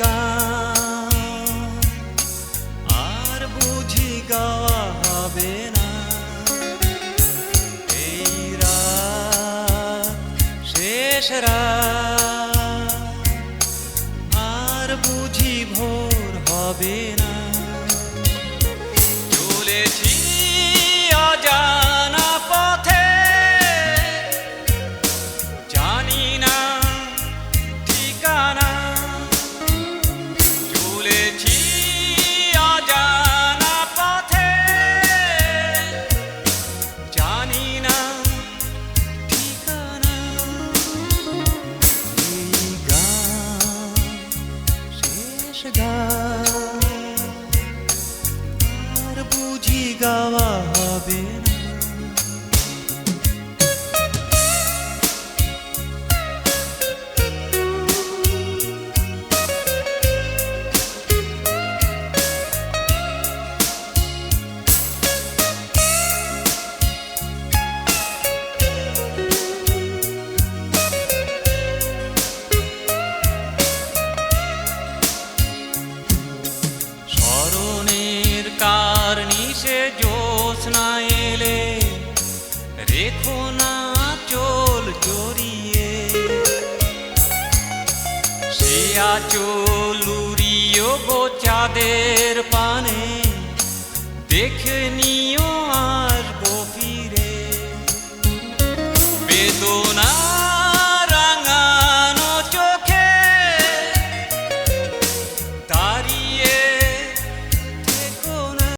গান আর বুঝি গাওয়া হবে না। এই রাত শেষ রাত আর বুঝি ভোর হবে না। চলেছি অজানা পথে, জানি না ঠিকানা। চলেছি অজানা পথে, জানি না ঠিকানা। এই গান শেষ গান আর বুঝি গাওয়া হবে না। স্মরণের কার্নিশে জ্যোৎস্না এলে রেখো না আঁচল জড়িয়ে। সে আঁচল উড়িও গো চাঁদের পানে, দেখে নিও আসবো ফিরে। বেদনা